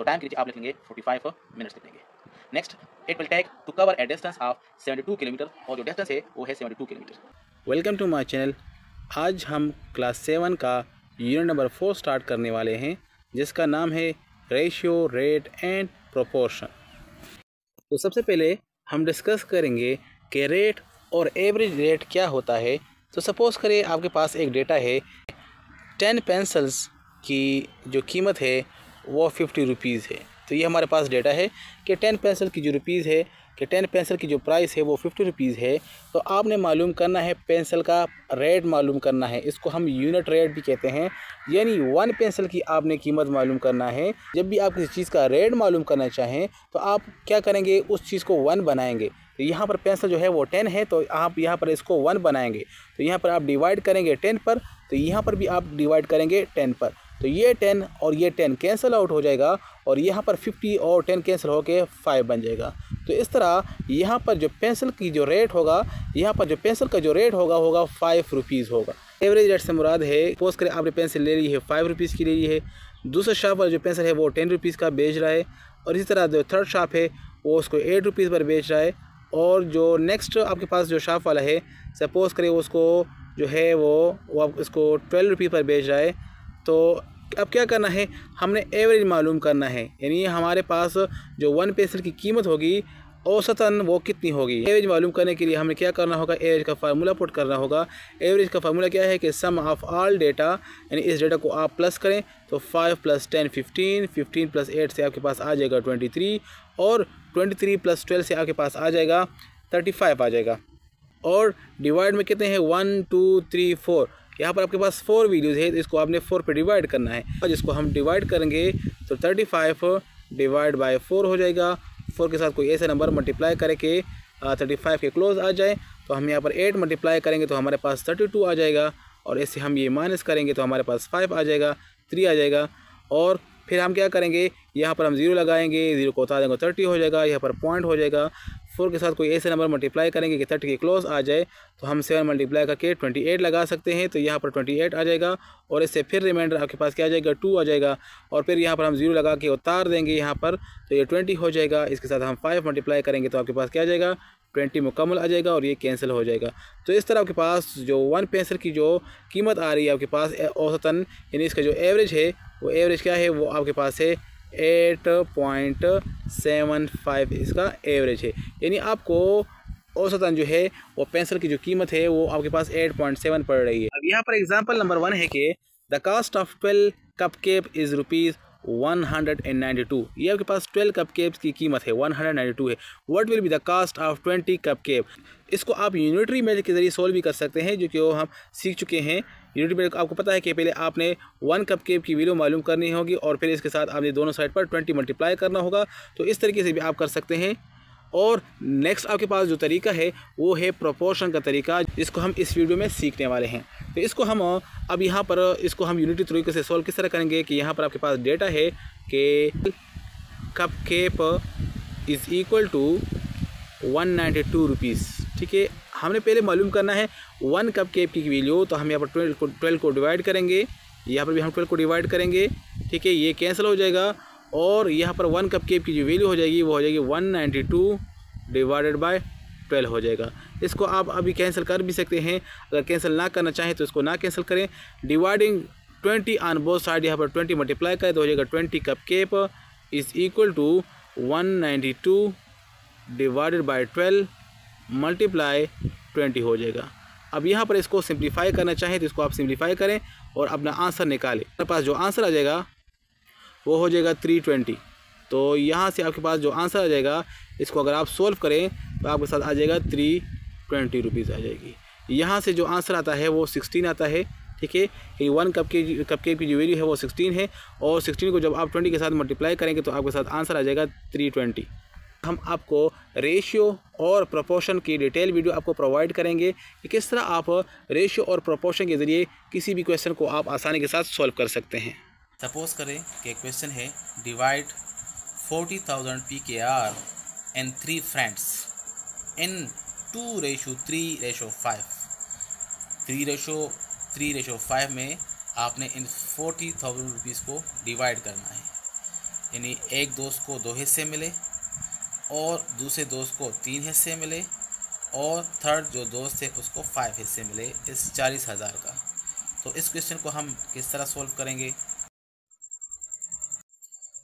Time के लिए आप लिख लेंगे 45 मिनट्स लिख लेंगे। Next, it will take to cover a distance of 72 kilometre, और जो डिस्टेंस है वो है 72 kilometre. Welcome to my channel. आज हम क्लास 7 का यूनिट नंबर 4 स्टार्ट करने वाले हैं, जिसका नाम है रेशियो, रेट एंड प्रोपोर्शन। तो सबसे पहले हम डिस्कस करेंगे कि रेट और एवरेज रेट क्या होता है। तो सपोज़ करें आपके पास एक डेटा है, 10 पेंसिल्स की जो कीमत है वो 50 रुपीज़ है। तो ये हमारे पास डेटा है कि 10 पेंसिल की जो रुपीज़ है, कि 10 पेंसिल की जो प्राइस है वो 50 रुपीज़ है। तो आपने मालूम करना है पेंसिल का रेट मालूम करना है, इसको हम यूनिट रेट भी कहते हैं। यानी 1 पेंसिल की आपने कीमत मालूम करना है। जब भी आप किसी चीज़ का रेट मालूम करना चाहें तो आप क्या करेंगे, उस चीज़ को 1 बनाएंगे। तो यहाँ पर पेंसिल जो है वो 10 है, तो आप यहाँ पर इसको 1 बनाएंगे। तो यहाँ पर आप डिवाइड करेंगे 10 पर, तो यहाँ पर भी आप डिवाइड करेंगे 10 पर। तो ये 10 और ये 10 कैंसिल आउट हो जाएगा, और यहाँ पर 50 और 10 कैंसिल होकर 5 बन जाएगा। तो इस तरह यहाँ पर जो पेंसिल की जो रेट होगा, यहाँ पर जो पेंसिल का जो रेट होगा 5 रुपीज़ होगा। एवरेज रेट से मुराद है, सपोज करें आपने पेंसिल ले ली है 5 रुपीज़ की ले ली है, दूसरा शॉप पर जो पेंसिल है वो 10 रुपीज़ का बेच रहा है, और इसी तरह जो थर्ड शॉप है वो उसको 8 रुपीज़ पर बेच रहा है, और जो नेक्स्ट आपके पास जो शॉप वाला है, सपोज़ करें उसको जो है वो आप इसको 12 रुपये पर बेच रहा है। तो अब क्या करना है, हमने एवरेज मालूम करना है। यानी हमारे पास जो 1 पेंसिल की कीमत होगी औसतन वो कितनी होगी। एवरेज मालूम करने के लिए हमें क्या करना होगा, एवरेज का फार्मूला पुट करना होगा। एवरेज का फार्मूला क्या है कि सम ऑफ ऑल डेटा, यानी इस डेटा को आप प्लस करें तो 5 + 10 15, 15 + 8 से आपके पास आ जाएगा 23, और 23 + 12 से आपके पास आ जाएगा 35 आ जाएगा। और डिवाइड में कितने हैं, 1 2 3 4, यहाँ पर आपके पास 4 वैल्यूज़ है, तो इसको आपने 4 पे डिवाइड करना है। और जिसको हम डिवाइड करेंगे तो 35 डिवाइड बाय 4 हो जाएगा। 4 के साथ कोई ऐसा नंबर मल्टीप्लाई करके 35 के क्लोज आ जाए, तो हम यहाँ पर 8 मल्टीप्लाई करेंगे तो हमारे पास 32 आ जाएगा, और इससे हम ये माइनस करेंगे तो हमारे पास 5 आ जाएगा, 3 आ जाएगा। और फिर हम क्या करेंगे, यहाँ पर हम 0 लगाएंगे, 0 को उतार देंगे 30 हो जाएगा, यहाँ पर पॉइंट हो जाएगा। 4 के साथ कोई ऐसे नंबर मल्टीप्लाई करेंगे कि 30 के क्लोज आ जाए, तो हम 7 मल्टीप्लाई करके 28 लगा सकते हैं, तो यहाँ पर 28 आ जाएगा, और इससे फिर रिमाइंडर आपके पास क्या आ जाएगा, 2 आ जाएगा। और फिर यहाँ पर हम 0 लगा के उतार देंगे यहाँ पर, तो ये 20 हो जाएगा। इसके साथ हम 5 मल्टीप्लाई करेंगे तो आपके पास क्या आ जाएगा, 20 मुकम्मल आ जाएगा, और ये कैंसिल हो जाएगा। तो इस तरह आपके पास जो 1 पेंसिल की जो कीमत आ रही है आपके पास औसतन, यानी इसका जो एवरेज है वो एवरेज क्या है, वो आपके पास है 8.75 इसका एवरेज है। यानी आपको औसतन जो है वो पेंसिल की जो कीमत है वो आपके पास 8.7 पड़ रही है। अब यहाँ पर एग्जांपल नंबर 1 है कि the cost of 12 cupcake is ₹192। ये आपके पास 12 कप केक्स की कीमत है 192 है। What will be the cost of 20 cupcake. इसको आप यूनिटरी मेथड के जरिए सोल्व भी कर सकते हैं, जो कि हम सीख चुके हैं। यूनिटरी मेथड आपको पता है कि पहले आपने 1 कप केक की वैल्यू मालूम करनी होगी, और फिर इसके साथ आपने दोनों साइड पर 20 मल्टीप्लाई करना होगा। तो इस तरीके से भी आप कर सकते हैं। और नेक्स्ट आपके पास जो तरीका है वो है प्रोपोर्शन का तरीका, जिसको हम इस वीडियो में सीखने वाले हैं। तो इसको हम अब यहाँ पर इसको हम यूनिटरी तरीके से सॉल्व किस तरह करेंगे कि यहाँ पर आपके पास डेटा है कि cupcake is equal to 192 rupees. ठीक है, हमने पहले मालूम करना है 1 कप केक की वैल्यू, तो हम यहाँ पर 12 को डिवाइड करेंगे, यहाँ पर भी हम 12 को डिवाइड करेंगे। ठीक है, ये कैंसिल हो जाएगा, और यहाँ पर 1 कप केक की जो वैल्यू हो जाएगी वो हो जाएगी 192 डिवाइडेड बाय 12 हो जाएगा। इसको आप अभी कैंसिल कर भी सकते हैं, अगर कैंसिल ना करना चाहें तो इसको ना कैंसिल करें। डिवाइडिंग 20 ऑन बोथ साइड, यहाँ पर 20 मल्टीप्लाई करें तो हो जाएगा 20 cupcake is equal to 192 divided by 12 multiply 20 हो जाएगा। अब यहाँ पर इसको सिंप्लीफाई करना चाहें तो इसको आप सिंप्लीफाई करें और अपना आंसर निकालें। आपके पास जो आंसर आ जाएगा वो हो जाएगा 320। तो यहाँ से आपके पास जो आंसर आ जाएगा, इसको अगर आप सोल्व करें तो आपके साथ आ जाएगा 320 रुपीज़ आ जाएगी। यहाँ से जो आंसर आता है वो 16 आता है। ठीक है, ये 1 कप केक की जो वैल्यू है वो 16 है, और 16 को जब आप 20 के साथ मल्टीप्लाई करेंगे तो आपके साथ आंसर आ जाएगा 320। हम आपको रेशियो और प्रोपोर्शन की डिटेल वीडियो आपको प्रोवाइड करेंगे कि किस तरह आप रेशियो और प्रोपोर्शन के ज़रिए किसी भी क्वेश्चन को आप आसानी के साथ सॉल्व कर सकते हैं। सपोज करें कि क्वेश्चन है डिवाइड 40,000 PKR एंड 3 फ्रेंड्स इन 2:3:5। 3:5 में आपने इन 40,000 रुपीज़ को डिवाइड करना है। यानी एक दोस्त को 2 हिस्से मिले और दूसरे दोस्त को 3 हिस्से मिले और थर्ड जो दोस्त है उसको 5 हिस्से मिले इस 40,000 का। तो इस क्वेश्चन को हम किस तरह सोल्व करेंगे?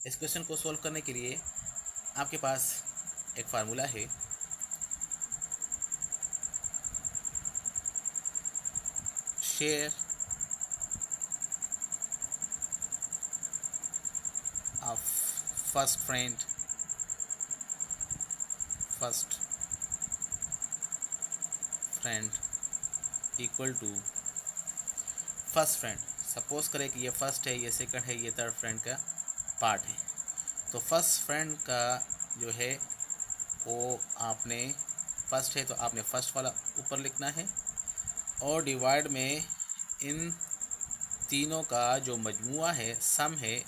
इस क्वेश्चन को सोल्व करने के लिए आपके पास एक फार्मूला है, share of first friend equal to first friend. Suppose करें कि ये फर्स्ट है, ये सेकंड है, ये थर्ड फ्रेंड का पार्ट है। तो फर्स्ट फ्रेंड का जो है वो आपने फर्स्ट है तो आपने फर्स्ट वाला ऊपर लिखना है और डिवाइड में इन तीनों का जो मजमुआ है, सम है,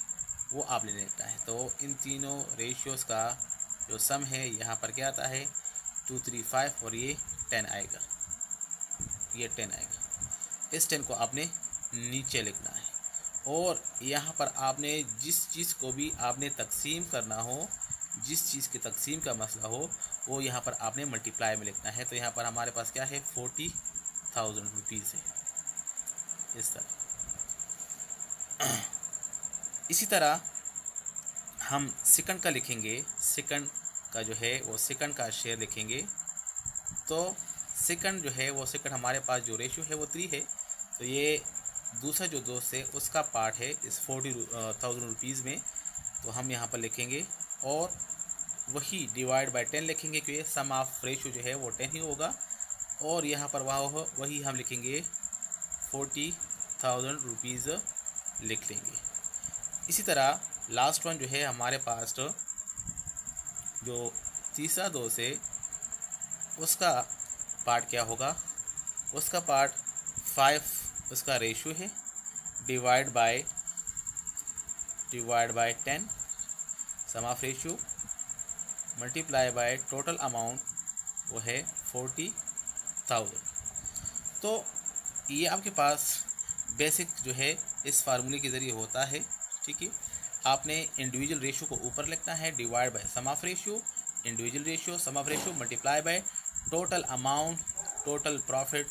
वो आपने लिखना है। तो इन तीनों रेशियोज़ का जो सम है यहाँ पर क्या आता है 2, 3, 5 और ये 10 आएगा, ये 10 आएगा। इस 10 को आपने नीचे लिखना है और यहाँ पर आपने जिस चीज़ को भी आपने तकसीम करना हो, जिस चीज़ की तकसीम का मसला हो, वो यहाँ पर आपने मल्टीप्लाई में लिखना है। तो यहाँ पर हमारे पास क्या है 40,000 रुपीज़ है, इस तरह। इसी तरह हम सेकंड का लिखेंगे, सेकंड का जो है वो सेकंड का शेयर लिखेंगे। तो सेकंड जो है वो सेकंड हमारे पास जो रेशियो है वो 3 है। तो ये दूसरा जो दोस्त है उसका पार्ट है इस 40,000 रुपीज़ में। तो हम यहाँ पर लिखेंगे और वही डिवाइड बाय 10 लिखेंगे क्योंकि सम ऑफ रेशियो जो है वो 10 ही होगा। और यहाँ पर वही हम लिखेंगे 40,000 रुपीज़ लिख लेंगे। इसी तरह लास्ट वन जो है हमारे पास जो तीसरा दोस्त है उसका पार्ट क्या होगा, उसका पार्ट 5 उसका रेशियो है, divide by 10 sum of ratio multiply by total amount वो है 40,000। तो ये आपके पास बेसिक जो है इस फार्मूले के ज़रिए होता है, ठीक है। आपने इंडिविजुअल रेशियो को ऊपर लिखना है, divide by sum of ratio, individual ratio, sum of ratio multiply by total amount, total profit,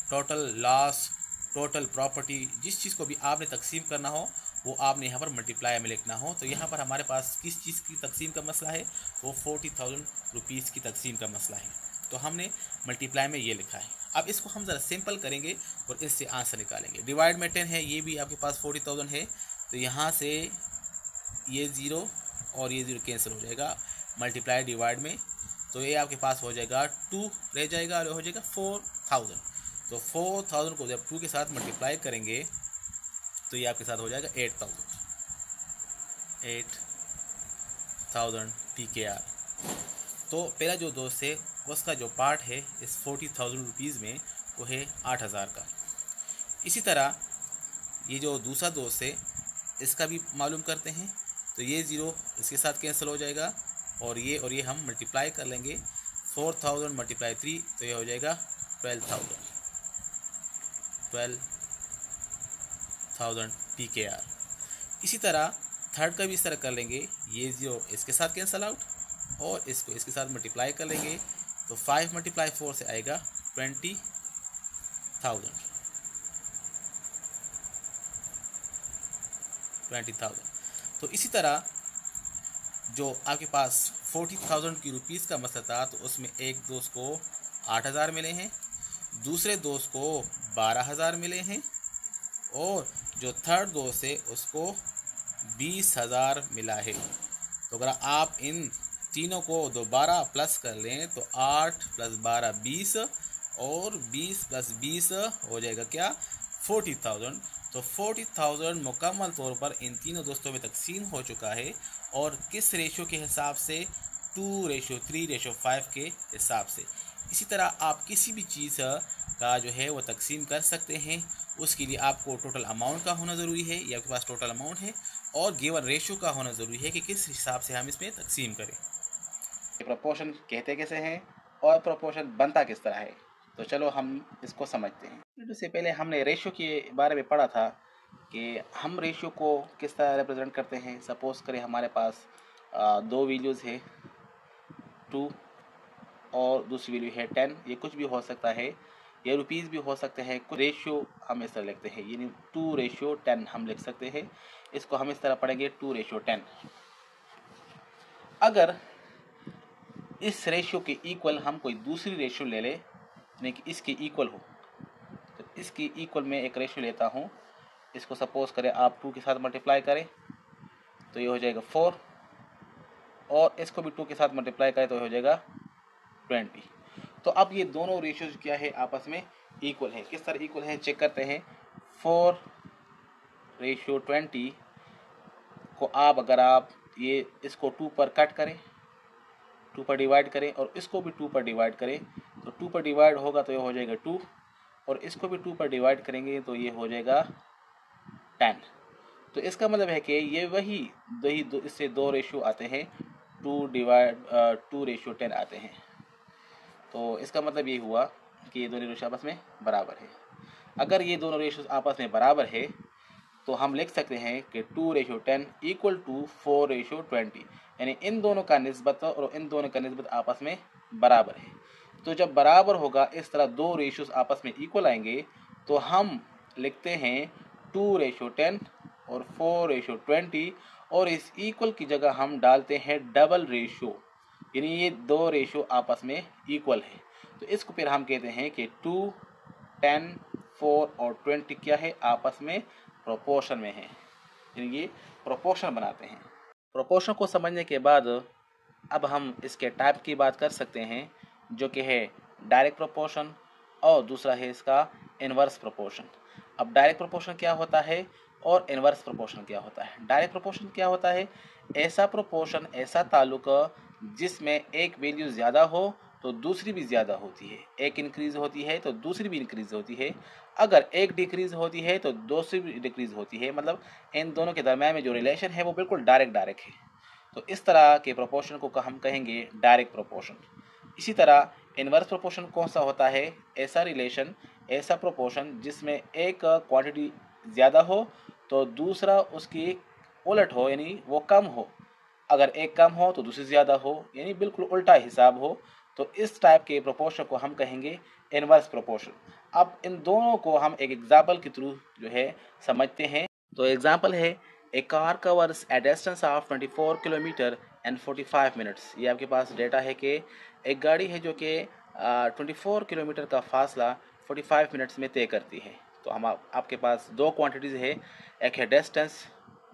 total loss, total property. जिस चीज़ को भी आपने तकसीम करना हो वो आपने यहाँ पर मल्टीप्लाई में लिखना हो। तो यहाँ पर हमारे पास किस चीज़ की तकसीम का मसला है, वो 40,000 रुपीज़ की तकसीम का मसला है। तो हमने मल्टीप्लाई में ये लिखा है। अब इसको हम ज़रा सिंपल करेंगे और इससे आंसर निकालेंगे। डिवाइड में 10 है, ये भी आपके पास 40,000 है। तो यहाँ से ये 0 और ये 0 कैंसिल हो जाएगा, मल्टीप्लाई डिवाइड में। तो ये आपके पास हो जाएगा 2 रह जाएगा और हो जाएगा 4,000। तो 4,000 को जब 2 के साथ मल्टीप्लाई करेंगे तो ये आपके साथ हो जाएगा 8,000 PKR। तो पहला जो दोस्त है उसका जो पार्ट है इस 40,000 रुपीज़ में वो है 8,000 का। इसी तरह ये जो दूसरा दोस्त है इसका भी मालूम करते हैं। तो ये 0 इसके साथ कैंसिल हो जाएगा और ये हम मल्टीप्लाई कर लेंगे। 4,000 मल्टीप्लाई 3 तो ये हो जाएगा 12,000 PKR। इसी तरह थर्ड का भी इस तरह कर लेंगे, ये 0 इसके साथ कैंसिल आउट और इसको इसके साथ मल्टीप्लाई कर लेंगे। तो 5 मल्टीप्लाई 4 से आएगा 20,000। तो इसी तरह जो आपके पास 40,000 की रुपीज़ का मसला था तो उसमें एक दोस्त को 8,000 मिले हैं, दूसरे दोस्त को 12,000 मिले हैं और जो थर्ड दोस्त है उसको 20,000 मिला है। तो अगर आप इन तीनों को दोबारा प्लस कर लें तो 8 + 12 20 और 20 + 20 हो जाएगा क्या 40,000। तो 40,000 मुकम्मल तौर पर इन तीनों दोस्तों में तकसीम हो चुका है और किस रेशो के हिसाब से 2:3:5 के हिसाब से। इसी तरह आप किसी भी चीज़ का जो है वो तकसीम कर सकते हैं। उसके लिए आपको टोटल अमाउंट का होना ज़रूरी है, ये आपके पास टोटल अमाउंट है और गिवन रेशो का होना ज़रूरी है कि किस हिसाब से हम इसमें तकसीम करें। प्रोपोर्शन कहते कैसे हैं और प्रोपोर्शन बनता किस तरह है, तो चलो हम इसको समझते हैं। इससे पहले हमने रेशो के बारे में पढ़ा था कि हम रेशियो को किस तरह रिप्रेजेंट करते हैं। सपोज़ करें हमारे पास दो वैल्यूज़ है 2 और दूसरी वैल्यू है 10। ये कुछ भी हो सकता है, ये रुपीज़ भी हो सकते हैं। कुछ रेशियो हम इस तरह लिखते हैं, यानी 2:10 हम लिख सकते हैं। इसको हम इस तरह पढ़ेंगे 2:10। अगर इस रेशियो के इक्वल हम कोई दूसरी रेशियो ले ले, यानी कि इसके इक्वल हो, तो इसकी इक्वल में एक रेशियो लेता हूँ। इसको सपोज़ करें आप 2 के साथ मल्टीप्लाई करें तो ये हो जाएगा 4, और इसको भी 2 के साथ मल्टीप्लाई करें तो ये हो जाएगा 20। तो अब ये दोनों रेशियोज क्या है, आपस में इक्वल है। किस तरह इक्वल है चेक करते हैं। 4:20 को अगर आप ये इसको 2 पर कट करें, 2 पर डिवाइड करें और इसको भी 2 पर डिवाइड करें, तो 2 पर डिवाइड होगा तो ये हो जाएगा 2, और इसको भी 2 पर डिवाइड करेंगे तो ये हो जाएगा 10। तो इसका मतलब है कि ये वही इससे दो रेशियो आते हैं, 2:10 आते हैं। तो इसका मतलब ये हुआ कि ये दोनों रेशियो आपस में बराबर है। अगर ये दोनों रेशियो आपस में बराबर है तो हम लिख सकते हैं कि 2:10 इक्वल टू 4:20, यानी इन दोनों का निस्बत और इन दोनों का निस्बत आपस में बराबर है। तो जब बराबर होगा, इस तरह दो रेशियोज आपस में इक्वल आएंगे, तो हम लिखते हैं 2:10 और 4:20, और इस इक्वल की जगह हम डालते हैं डबल रेशियो, यानी ये दो रेशियो आपस में इक्वल है। तो इसको फिर हम कहते हैं कि 2, 10, 4 और 20 क्या है, आपस में प्रोपोर्शन में है, यानी ये प्रोपोर्शन बनाते हैं। प्रोपोर्शन को समझने के बाद अब हम इसके टाइप की बात कर सकते हैं, जो कि है डायरेक्ट प्रोपोर्शन और दूसरा है इसका इनवर्स प्रोपोर्शन। अब डायरेक्ट प्रोपोर्शन क्या होता है और इनवर्स प्रोपोर्शन क्या होता है। डायरेक्ट प्रोपोर्शन क्या होता है, ऐसा प्रोपोर्शन, ऐसा ताल्लुक जिसमें एक वैल्यू ज़्यादा हो तो दूसरी भी ज़्यादा होती है, एक इंक्रीज होती है तो दूसरी भी इंक्रीज होती है, अगर एक डिक्रीज होती है तो दूसरी भी डिक्रीज होती है। मतलब इन दोनों के दरम्यान में जो रिलेशन है वो बिल्कुल डायरेक्ट है। तो इस तरह के प्रोपोर्शन को हम कहेंगे डायरेक्ट प्रोपोर्शन। इसी तरह इनवर्स प्रोपोर्शन कौन सा होता है, ऐसा रिलेशन, ऐसा प्रोपोर्शन जिसमें एक क्वांटिटी ज़्यादा हो तो दूसरा उसकी उलट हो, यानी वो कम हो। अगर एक कम हो तो दूसरी ज़्यादा हो, यानी बिल्कुल उल्टा हिसाब हो। तो इस टाइप के प्रोपोर्शन को हम कहेंगे इनवर्स प्रोपोर्शन। अब इन दोनों को हम एक एग्जाम्पल के थ्रू जो है समझते हैं। तो एग्जाम्पल है, a car covers a distance of 24 kilometre and 45 minutes. ये आपके पास डेटा है कि एक गाड़ी है जो कि 24 किलोमीटर का फासला 45 मिनट्स में तय करती है। तो हम आपके पास दो क्वांटिटीज़ है, एक है डिस्टेंस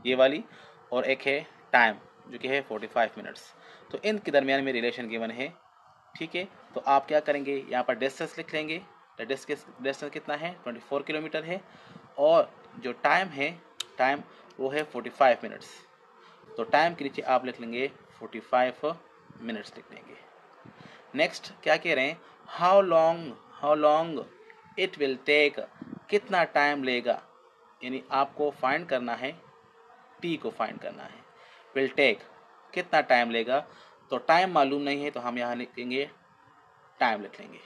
ये वाली और एक है टाइम जो कि है 45 मिनट्स। तो इनके दरमियान में रिलेशन गिवन है, ठीक है। तो आप क्या करेंगे, यहाँ पर डिस्टेंस लिख लेंगे। तो डिस्टेंस कितना है, 24 किलोमीटर है, और जो टाइम है, टाइम वो है 45 मिनट्स। तो टाइम के नीचे आप लिख लेंगे 45 मिनट्स लिख देंगे। नेक्स्ट क्या कह रहे हैं, how long it will take, कितना टाइम लेगा, यानी आपको फाइंड करना है, टी को फाइंड करना है। विल टेक कितना टाइम लेगा, तो टाइम मालूम नहीं है तो हम यहाँ लिखेंगे टाइम लिख लेंगे,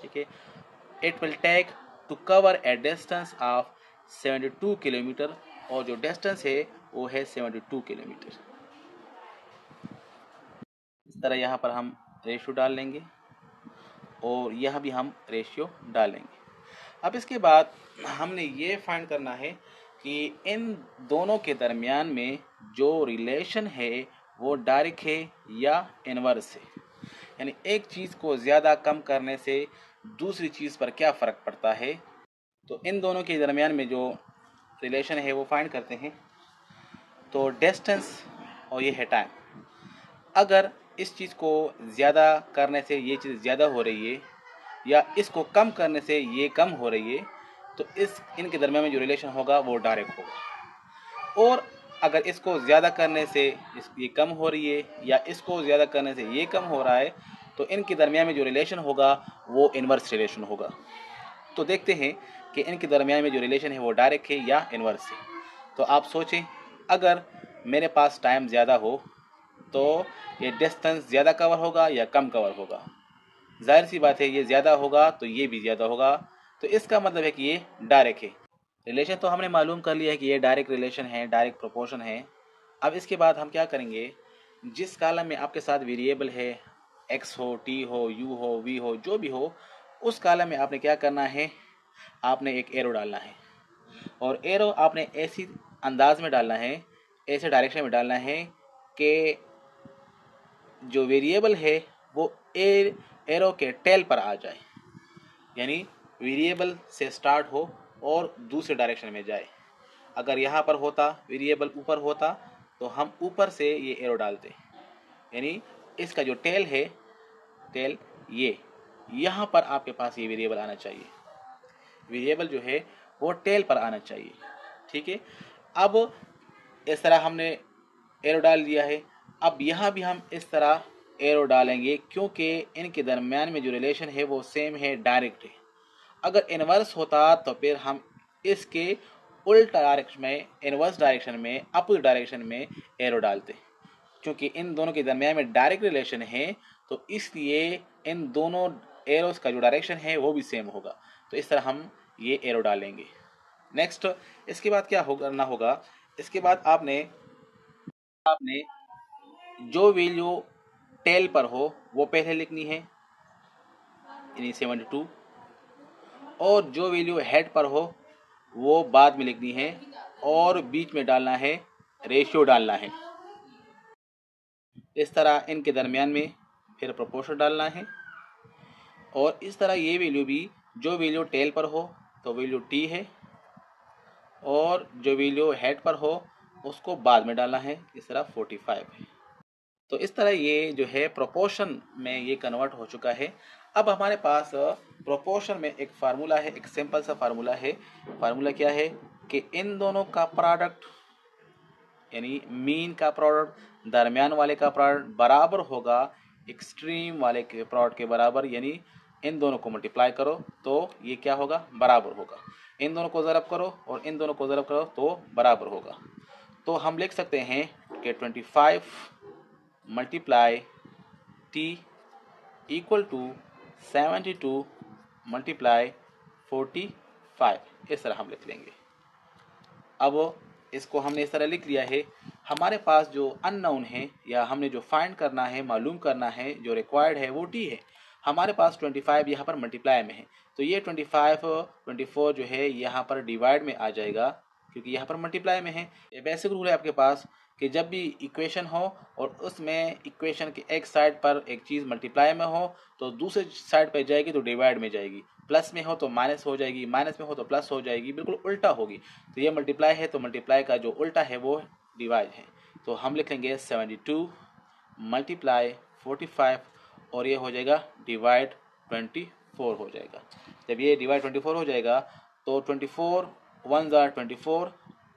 ठीक है। It will take to cover a distance of 72 kilometre, और जो डिस्टेंस है वो है 72 किलोमीटर। इस तरह यहाँ पर हम रेशियो डाल लेंगे और यहाँ भी हम रेशियो डालेंगे। अब इसके बाद हमने ये फाइंड करना है कि इन दोनों के दरमियान में जो रिलेशन है वो डायरेक्ट है या इनवर्स है, यानी एक चीज़ को ज़्यादा कम करने से दूसरी चीज़ पर क्या फ़र्क पड़ता है। तो इन दोनों के दरमियान में जो रिलेशन है वो फाइंड करते हैं। तो डिस्टेंस और ये है टाइम, अगर इस चीज़ को ज़्यादा करने से ये चीज़ ज़्यादा हो रही है या इसको कम करने से ये कम हो रही है, तो इनके दरमियान में जो रिलेशन होगा वो डायरेक्ट होगा। और अगर इसको ज़्यादा करने से ये कम हो रही है या इसको ज़्यादा करने से ये कम हो रहा है, तो इनके दरमियान में जो रिलेशन होगा वो इनवर्स रिलेशन होगा। तो देखते हैं कि इनके दरमियान में जो रिलेशन है वो डायरेक्ट है या इनवर्स है। तो आप सोचें, अगर मेरे पास टाइम ज़्यादा हो तो ये डिस्टेंस ज़्यादा कवर होगा या कम कवर होगा। जाहिर सी बात है, ये ज़्यादा होगा तो ये भी ज़्यादा होगा, तो इसका मतलब है कि ये डायरेक्ट है। रिलेशन तो हमने मालूम कर लिया है कि ये डायरेक्ट रिलेशन है, डायरेक्ट प्रोपोर्शन है। अब इसके बाद हम क्या करेंगे, जिस कॉलम में आपके साथ वेरिएबल है, एक्स हो, टी हो, यू हो, वी हो, जो भी हो, उस कॉलम में आपने क्या करना है, आपने एक एरो डालना है। और एरो आपने ऐसी अंदाज में डालना है, ऐसे डायरेक्शन में डालना है कि जो वेरिएबल है वो एरो के टेल पर आ जाए, यानी वेरिएबल से स्टार्ट हो और दूसरे डायरेक्शन में जाए। अगर यहाँ पर होता, वेरिएबल ऊपर होता, तो हम ऊपर से ये एरो डालते, यानी इसका जो टेल है, टेल ये यहाँ पर आपके पास ये वेरिएबल आना चाहिए, वेरिएबल जो है वो टेल पर आना चाहिए। ठीक है, अब इस तरह हमने एरो डाल दिया है। अब यहाँ भी हम इस तरह एरो डालेंगे, क्योंकि इनके दरम्यान में जो रिलेशन है वो सेम है, डायरेक्ट है। अगर इनवर्स होता तो फिर हम इसके उल्टा डायरेक्शन में, इनवर्स डायरेक्शन में, अपोजिट डायरेक्शन में एरो डालते। क्योंकि इन दोनों के दरम्यान में डायरेक्ट रिलेशन है, तो इसलिए इन दोनों एरोस का जो डायरेक्शन है वो भी सेम होगा। तो इस तरह हम ये एरो डालेंगे। नेक्स्ट, इसके बाद क्या करना होगा, इसके बाद आपने जो वैल्यू टेल पर हो वो पहले लिखनी है, यानी 72, और जो वैल्यू हेड पर हो वो बाद में लिखनी है, और बीच में डालना है, रेशियो डालना है। इस तरह इनके दरमियान में फिर प्रोपोर्शन डालना है, और इस तरह ये वैल्यू भी, जो वैल्यू टेल पर हो तो वैल्यू टी है, और जो वैल्यू हेड पर हो उसको बाद में डालना है, इस तरह 45 है। तो इस तरह ये जो है प्रोपोर्शन में ये कन्वर्ट हो चुका है। अब हमारे पास प्रोपोर्शन में एक फार्मूला है, एक सिंपल सा फार्मूला है। फार्मूला क्या है कि इन दोनों का प्रोडक्ट, यानी मीन का प्रोडक्ट दरमियान वाले का प्रोडक्ट बराबर होगा एक्सट्रीम वाले के प्रोडक्ट के बराबर, यानी इन दोनों को मल्टीप्लाई करो तो ये क्या होगा, बराबर होगा। इन दोनों को ज़रब करो और इन दोनों को ज़रब करो तो बराबर होगा। तो हम लिख सकते हैं कि 25 multiply T equal to 72 multiply 45, इस तरह हम लिख लेंगे। अब इसको हमने इस तरह लिख लिया है। हमारे पास जो अननोन है, या हमने जो फाइंड करना है, मालूम करना है, जो रिक्वायर्ड है वो टी है। हमारे पास 25 यहाँ पर मल्टीप्लाई में है, तो ये 25 24 जो है यहाँ पर डिवाइड में आ जाएगा, क्योंकि यहाँ पर मल्टीप्लाई में है। ये बेसिक रूल है आपके पास कि जब भी इक्वेशन हो और उसमें इक्वेशन के एक साइड पर एक चीज़ मल्टीप्लाई में हो तो दूसरे साइड पर जाएगी तो डिवाइड में जाएगी, प्लस में हो तो माइनस हो जाएगी, माइनस में हो तो प्लस हो जाएगी, बिल्कुल उल्टा होगी। तो ये मल्टीप्लाई है तो मल्टीप्लाई का जो उल्टा है वो डिवाइड है। तो हम लिखेंगे 72 मल्टीप्लाई 45, और ये हो जाएगा डिवाइड 24 हो जाएगा। जब ये डिवाइड 24 हो जाएगा तो 24 1 ज़ा 24,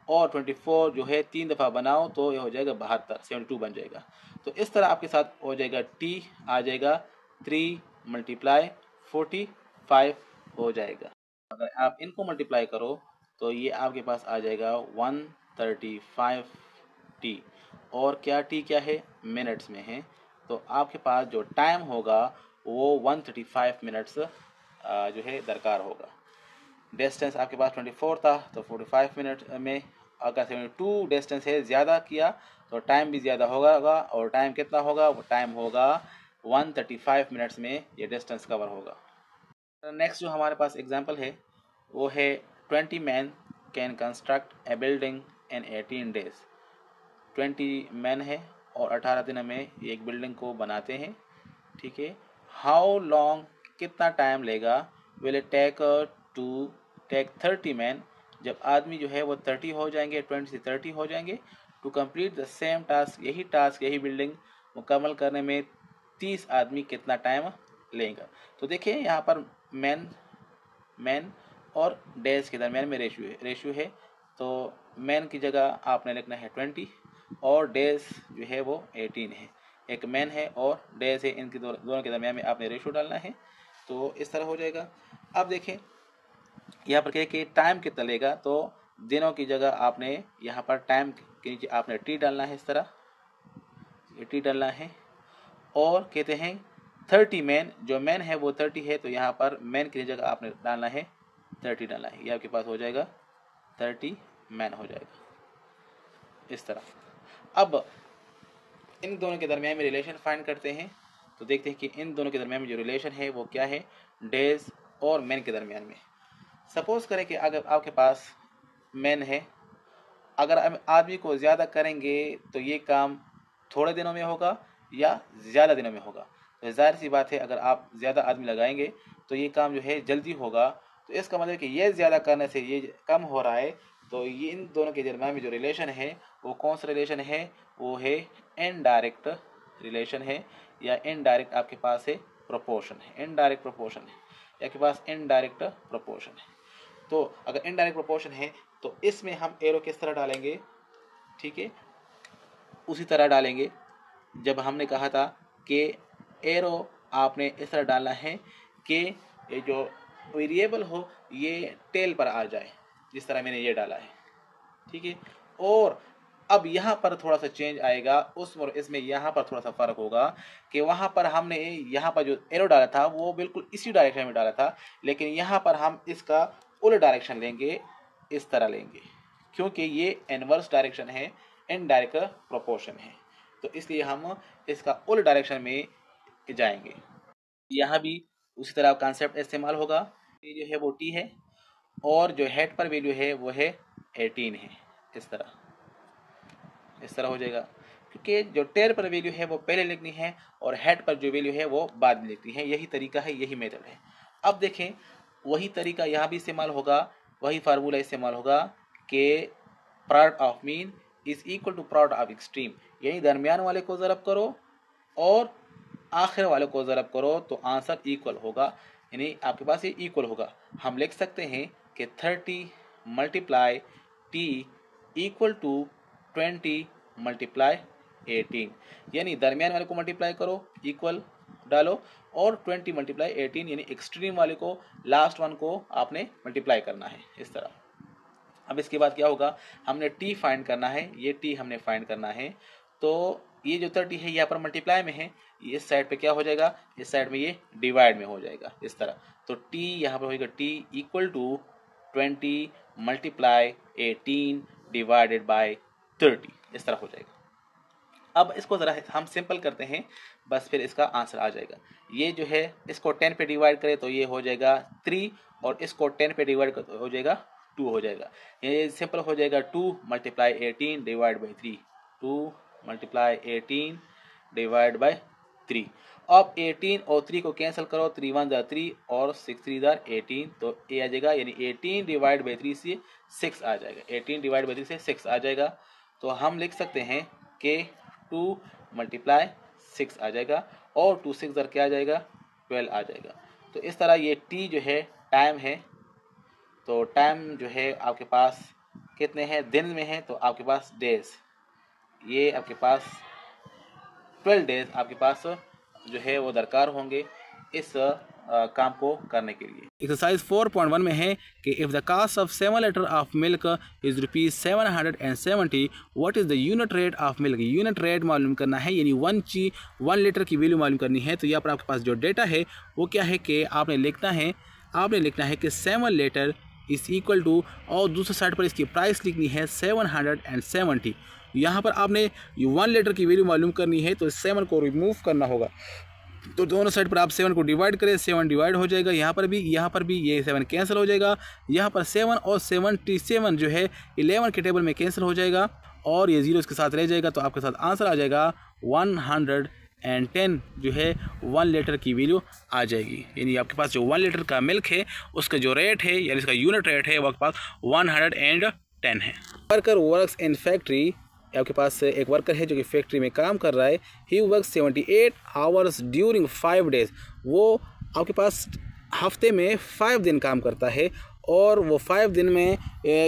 और 24 जो है 3 दफ़ा बनाओ तो ये हो जाएगा 72, 72 बन जाएगा। तो इस तरह आपके साथ हो जाएगा, टी आ जाएगा 3 मल्टीप्लाई 45 हो जाएगा। अगर आप इनको मल्टीप्लाई करो तो ये आपके पास आ जाएगा 135 टी, और क्या टी क्या है, मिनट्स में है। तो आपके पास जो टाइम होगा वो 135 मिनट्स जो है दरकार होगा। डिस्टेंस आपके पास 24 था तो 45 मिनट में, अगर 72 डिस्टेंस है, ज़्यादा किया तो टाइम भी ज़्यादा होगा, और टाइम कितना होगा, वो टाइम होगा 135 मिनट्स में ये डिस्टेंस कवर होगा। नेक्स्ट जो हमारे पास एग्जांपल है वो है 20 man can construct A building in 18 days. 20 man है और 18 दिन में एक बिल्डिंग को बनाते हैं। ठीक है, हाउ लॉन्ग, कितना टाइम लेगा, will it take to take 30 man, जब आदमी जो है वो 30 हो जाएंगे, 20 से 30 हो जाएंगे, to complete the same task, यही टास्क, यही बिल्डिंग मुकम्मल करने में 30 आदमी कितना टाइम लेगा। तो देखिए यहाँ पर मैन और डेज के दरमियान में रेशियो है। तो मैन की जगह आपने लिखना है 20, और डेज जो है वो 18 है। एक मैन है और डेज है, इनके दोनों के दरमियान में आपने रेशियो डालना है। तो इस तरह हो जाएगा। अब देखें यहाँ पर क्या कि टाइम कितना लेगा, तो दिनों की जगह आपने यहाँ पर टाइम के नीचे आपने टी डालना है, इस तरह ये टी डालना है। और कहते हैं 30 मैन, जो मैन है वो 30 है, तो यहाँ पर मैन की जगह आपने डालना है 30 डालना है। ये आपके पास हो जाएगा 30 मैन हो जाएगा इस तरह। अब इन दोनों के दरमियान में रिलेशन फाइंड करते हैं। तो देखते हैं कि इन दोनों के दरमियान में जो रिलेशन है वो क्या है, डेज और मैन के दरमियान में। सपोज़ करें कि अगर आपके पास मैन है, अगर हम आदमी को ज़्यादा करेंगे तो ये काम थोड़े दिनों में होगा या ज़्यादा दिनों में होगा। तो जाहिर सी बात है, अगर आप ज़्यादा आदमी लगाएंगे तो ये काम जो है जल्दी होगा। तो इसका मतलब कि ये ज़्यादा करने से ये कम हो रहा है। तो ये इन दोनों के दरमियान में जो रिलेशन है वो कौन सा रिलेशन है, वो है इनडायरेक्ट रिलेशन है, या इनडायरेक्ट आपके पास है प्रोपोर्शन है, इनडायरेक्ट प्रोपोर्शन है, आपके पास इनडायरेक्ट प्रोपोर्शन है। तो अगर इनडायरेक्ट प्रोपोर्शन है तो इसमें हम एरो किस तरह डालेंगे, ठीक है, उसी तरह डालेंगे जब हमने कहा था कि एरो आपने इस तरह डालना है कि ये जो वेरिएबल हो ये टेल पर आ जाए, जिस तरह मैंने ये डाला है, ठीक है। और अब यहाँ पर थोड़ा सा चेंज आएगा, उस और इसमें यहाँ पर थोड़ा सा फ़र्क होगा कि वहाँ पर हमने यहाँ पर जो एरो डाला था वो बिल्कुल इसी डायरेक्शन में डाला था, लेकिन यहाँ पर हम इसका उल्टा डायरेक्शन लेंगे, इस तरह लेंगे, क्योंकि ये इनवर्स डायरेक्शन है, इनडायरेक्ट प्रोपोर्शन है। तो इसलिए हम इसका उल्टा डायरेक्शन में जाएंगे। यहाँ भी उसी तरह कॉन्सेप्ट इस्तेमाल होगा। ये जो है वो टी है और जो हेड पर वैल्यू है वो है 18 है, इस तरह हो जाएगा, क्योंकि जो टेल पर वैल्यू है वो पहले लिखनी है और हेड पर जो वैल्यू है वो बाद में लिखनी है। यही तरीका है, यही मेथड है। अब देखें वही तरीका यहाँ भी इस्तेमाल होगा, वही फार्मूला इस्तेमाल होगा कि product of mean is equal to product of extreme, यानी दरमियान वाले को ज़रब करो और आखिर वाले को ज़रब करो तो आंसर इक्वल होगा, यानी आपके पास ये इक्वल होगा। हम लिख सकते हैं कि 30 multiply T equal to 20 multiply 18, यानी दरमियान वाले को मल्टीप्लाई करो, इक्वल डालो, और 20 मल्टीप्लाई 18 यानी एक्सट्रीम वाले को, लास्ट वन को आपने मल्टीप्लाई करना है, इस तरह। अब इसके बाद क्या होगा, हमने टी फाइंड करना है, ये टी हमने फाइंड करना है। तो ये जो 30 है यहाँ पर मल्टीप्लाई में है, इस साइड पे क्या हो जाएगा, इस साइड में ये डिवाइड में हो जाएगा, इस तरह। तो टी यहाँ पर होगा T equal to 20 multiply 18 divided by 30, इस तरह हो जाएगा। अब इसको ज़रा हम सिंपल करते हैं, बस फिर इसका आंसर आ जाएगा। ये जो है इसको 10 पे डिवाइड करें तो ये हो जाएगा 3, और इसको 10 पे डिवाइड कर तो हो जाएगा 2 हो जाएगा। ये सिंपल हो जाएगा 2 multiply 18 divide by 3, 2 multiply 18 divide by 3। अब 18 और 3 को कैंसिल करो, 3 1 जार 3 और 6 3 जार 18, तो ये आ जाएगा, यानी 18 डिवाइड बाई 3 से 6 आ जाएगा, 18 डिवाइड बाई 3 से 6 आ जाएगा। तो हम लिख सकते हैं कि 2 मल्टीप्लाई 6 आ जाएगा, और 2 6 जार क्या आ जाएगा, 12 आ जाएगा। तो इस तरह ये टी जो है टाइम है, तो टाइम जो है आपके पास कितने हैं, दिन में है, तो आपके पास डेज, ये आपके पास 12 डेज आपके पास जो है वो दरकार होंगे इस काम को करने के लिए। एक्सरसाइज 4.1 में है कि if the cost of 7 litre of milk is ₹770, what is the unit rate of milk. Unit rate मालूम करना है, यानी 1 लीटर की वैल्यू मालूम करनी है। तो यहाँ पर आपके पास जो डेटा है वो क्या है कि आपने लिखना है कि 7 लीटर इज़ इक्वल टू, और दूसरे साइड पर इसकी प्राइस लिखनी है 770। यहाँ पर आपने 1 लीटर की वैल्यू मालूम करनी है, तो 7 को रिमूव करना होगा। तो दोनों साइड पर आप 7 को डिवाइड करें, 7 डिवाइड हो जाएगा, यहाँ पर भी ये 7 कैंसिल हो जाएगा। यहाँ पर 7 और 77 जो है 11 के टेबल में कैंसिल हो जाएगा, और ये 0 इसके साथ रह जाएगा। तो आपके साथ आंसर आ जाएगा 110 जो है 1 लीटर की वैल्यू आ जाएगी। यानी आपके पास जो 1 लीटर का मिल्क है उसका जो रेट है, यानी इसका यूनिट रेट है, वो आपके पास 110 है। वर्कर वर्क्स इन फैक्ट्री, आपके पास एक वर्कर है जो कि फैक्ट्री में काम कर रहा है। He works 78 hours during 5 days, वो आपके पास हफ्ते में 5 दिन काम करता है, और वो 5 दिन में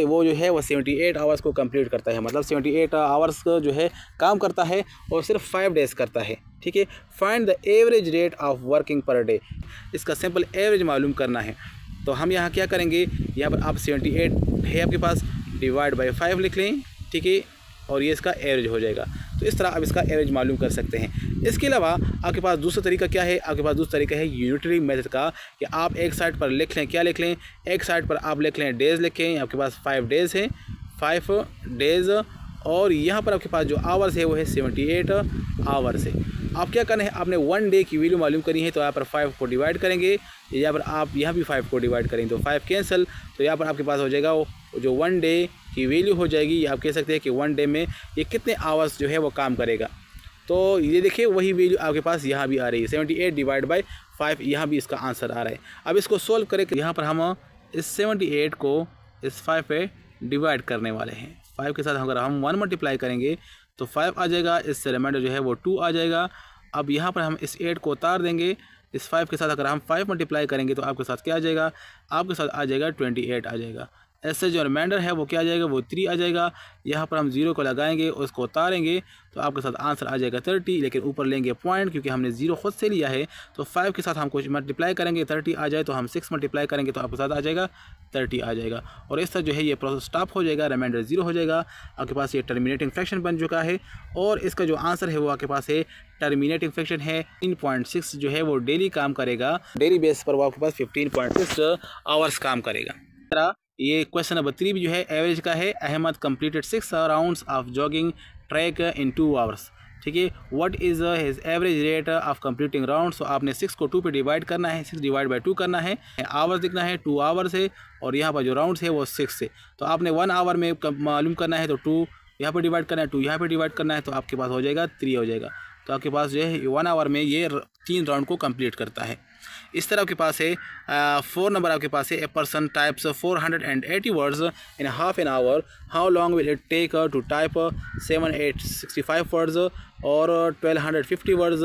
वो जो है वो 78 आवर्स को कंप्लीट करता है, मतलब 78 आवर्स जो है काम करता है और सिर्फ 5 डेज करता है, ठीक है। Find the average rate of working per day, इसका सिंपल एवरेज मालूम करना है। तो हम यहाँ क्या करेंगे, यहाँ पर आप 78 है आपके पास, डिवाइड बाई 5 लिख लें, ठीक है, और ये इसका एवरेज हो जाएगा। तो इस तरह आप इसका एवरेज मालूम कर सकते हैं। इसके अलावा आपके पास दूसरा तरीका क्या है, आपके पास दूसरा तरीका है यूनिटरी मेथड का, कि आप एक साइड पर लिख लें, क्या लिख लें, एक साइड पर आप लिख लें डेज़ लिखें, आपके पास 5 डेज़ हैं, 5 डेज़, और यहाँ पर आपके पास जो आवर्स है वो है 78 आवर्स है। आप क्या करना है, आपने 1 डे की वैल्यू मालूम करनी है, तो यहाँ पर 5 को डिवाइड करेंगे, यहाँ पर आप यहाँ भी 5 को डिवाइड करेंगे, तो 5 कैंसिल, तो यहाँ पर आपके पास हो जाएगा वो जो 1 डे की वैल्यू हो जाएगी। आप कह सकते हैं कि 1 डे में ये कितने आवर्स जो है वो काम करेगा। तो ये देखिए वही वैल्यू आपके पास यहाँ भी आ रही है, 78 डिवाइड बाई 5, यहाँ भी इसका आंसर आ रहा है। अब इसको सोल्व करें, यहाँ पर हम इस 78 को इस 5 पे डिवाइड करने वाले हैं। 5 के साथ अगर हम 1 मल्टीप्लाई करेंगे तो 5 आ जाएगा, इससे रिमाइंडर जो है वो 2 आ जाएगा। अब यहाँ पर हम इस 8 को उतार देंगे, इस 5 के साथ अगर हम 5 मल्टीप्लाई करेंगे तो आपके साथ क्या आ जाएगा, आपके साथ आ जाएगा 28 आ जाएगा। ऐसे जो रिमाइंडर है वो क्या आ जाएगा, वो 3 आ जाएगा। यहाँ पर हम 0 को लगाएंगे, उसको उतारेंगे तो आपके साथ आंसर आ जाएगा 30, लेकिन ऊपर लेंगे पॉइंट क्योंकि हमने 0 खुद से लिया है। तो 5 के साथ हम कुछ मल्टीप्लाई करेंगे 30 आ जाए, तो हम 6 मल्टीप्लाई करेंगे तो आपके साथ आ जाएगा 30 आ जाएगा। और इस तरह जो है ये प्रोसेस स्टॉप हो जाएगा, रिमाइंडर 0 हो जाएगा। आपके पास ये टर्मिनेटिंग फ्रैक्शन बन चुका है, और इसका जो आंसर है वो आपके पास है टर्मिनेटिंग फ्रैक्शन है 15.6 जो है वो डेली काम करेगा, डेली बेस पर वो आपके पास 15.6 आवर्स काम करेगा। ये क्वेश्चन नंबर 3 भी जो है एवरेज का है। Ahmed completed 6 rounds of jogging track in 2 hours. ठीक है, what is his average rate of completing rounds. तो आपने 6 को 2 पे डिवाइड करना है, 6 डिवाइड बाई 2 करना है, आवर्स लिखना है, 2 आवर्स है, और यहाँ पर जो राउंड्स है वो 6 है। तो आपने 1 आवर में मालूम करना है, तो 2 यहाँ पर डिवाइड करना है, 2 यहाँ पर डिवाइड करना है, तो आपके पास हो जाएगा 3 हो जाएगा। तो आपके पास जो है 1 आवर में ये 3 राउंड को कंप्लीट करता है। इस तरह आपके पास है 4 नंबर आपके पास है, a person types 480 words in half an hour, how long will it take to type 7865 words और 1250 वर्ड्स